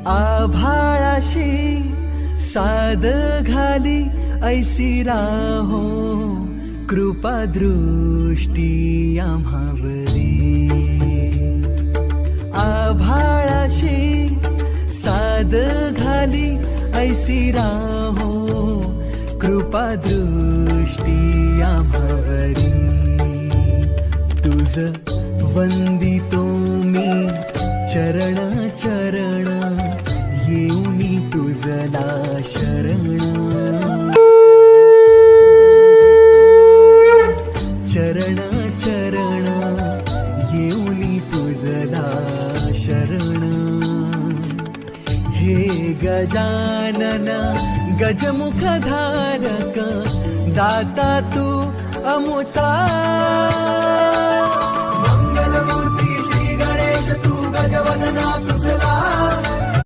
आभाळाशी साद घाली ऐसी राहो कृपा दृष्टी आम्हावरी. आभाळाशी साद घाली ऐसी राहो कृपा दृष्टी आम्हावरी. तुझ वंदितो मी चरण चरण येऊनी तुझला शरण. चरण चरण येऊनी तुझला शरण. हे गजानन गजमुख धारक दाता तू अमुचा. मंगलमूर्ती श्री गणेश तू गजवदना तुझला